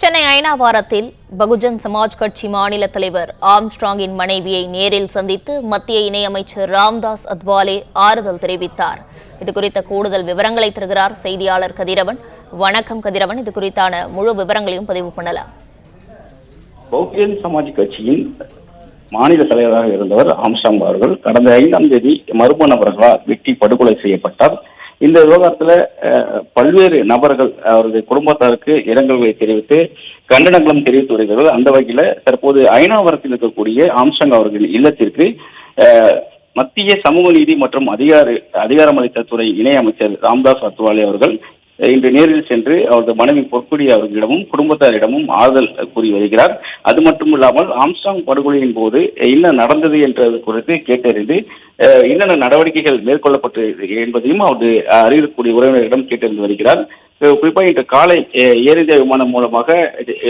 சென்னை ஐனாவாரத்தில் பகுஜன் சமாஜ் கட்சி மாநில தலைவர் ஆம்ஸ்ட்ராங்கின் மனைவியை நேரில் சந்தித்து மத்திய இணையமைச்சர் ராம்தாஸ் அத்வாலே ஆறுதல் தெரிவித்தார். இதுகுறித்த கூடுதல் விவரங்களை தருகிறார் செய்தியாளர் கதிரவன். வணக்கம் கதிரவன், இது குறித்தான முழு விவரங்களையும் பதிவு பண்ணலாம். பகுஜன் சமாஜ் கட்சியின் மாநில தலைவராக இருந்தவர் ஆம்ஸ்ட்ராங் அவர்கள் கடந்த 5ஆம் தேதி மர்ம நபர்களால் வெட்டி படுகொலை செய்யப்பட்டார். இந்த விவகாரத்துல பல்வேறு நபர்கள் அவரது குடும்பத்தாருக்கு இரங்கல்களை தெரிவித்து கண்டனங்களும் தெரிவித்து வருகிறார்கள். அந்த வகையில தற்போது ஐநாவரத்தில் இருக்கக்கூடிய ஆம்ஸ்ட்ராங் அவர்களின் இல்லத்திற்கு மத்திய சமூக நீதி மற்றும் அதிகாரமளித்த துறை இணை அமைச்சர் ராம்தாஸ் அத்வாலே அவர்கள் இன்று நேரில் சென்று அவரது மனைவி பொற்கொடி அவர்களிடமும் குடும்பத்தாரிடமும் ஆறுதல் கூறி வருகிறார். அது மட்டும் இல்லாமல் ஆம்ஸ்ட்ராங் படுகொலையின் போது என்ன நடந்தது என்றது குறித்து கேட்டறிந்து என்னென்ன நடவடிக்கைகள் மேற்கொள்ளப்பட்டு என்பதையும் அவரது அறிவிக்கக்கூடிய உறவினர்களிடம் கேட்டறிந்து வருகிறார். குறிப்பாக இன்று காலை ஏர் இந்தியா விமானம் மூலமாக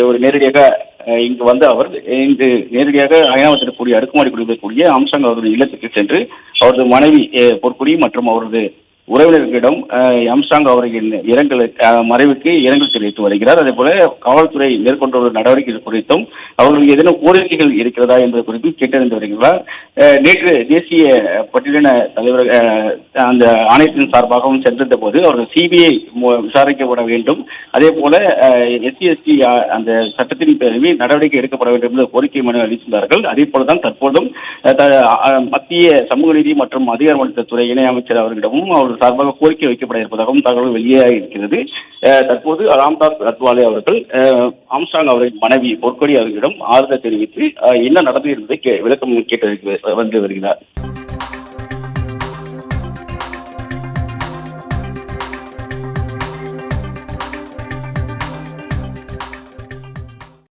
ஒரு நேரடியாக இங்கு வந்த அவர் இன்று நேரடியாக ஐநாவரத்தில் கூடிய அடுக்குமாடி குடியிருக்கக்கூடிய ஆம்ஸ்ட்ராங் அவரது இல்லத்துக்கு சென்று அவரது மனைவி பொற்கொடி மற்றும் அவரது உறவினர்களிடம் ஆம்ஸ்ட்ராங் அவர்களின் மறைவுக்கு இரங்கல் தெரிவித்து வருகிறார். அதே போல காவல்துறை மேற்கொண்டுள்ள நடவடிக்கைகள் குறித்தும் அவர்களுக்கு ஏதேனும் கோரிக்கைகள் இருக்கிறதா என்பது குறித்தும் கேட்டறிந்து வருகிறார். நேற்று தேசிய பட்டியலின தலைவர் அந்த ஆணையத்தின் சார்பாகவும் சென்றிருந்த போது அவர்கள் சிபிஐ விசாரிக்கப்பட வேண்டும், அதே போல SC/ST அந்த சட்டத்தின் பேரில் நடவடிக்கை எடுக்கப்பட வேண்டும் என்ற கோரிக்கை மனு அளித்துள்ளார்கள். அதே போலதான் தற்போதும் மத்திய சமூக நீதி மற்றும் அதிகாரமளித்த துறை இணை அமைச்சர் அவர்களிடமும் அவர்கள் சார்பாக கோரிக்கை வைக்கப்பட இருப்பதாகவும் தகவல் வெளியாக இருக்கிறது. தற்போது ராம்தாஸ் அத்வாலே அவர்கள் ஆம்ஸ்ட்ராங் அவர்களின் மனைவி பொற்கொடி அவர்களிடம் ஆறுதல் தெரிவித்து என்ன நடந்தது என்பதை விளக்கம் கேட்டு வந்து வருகிறார்.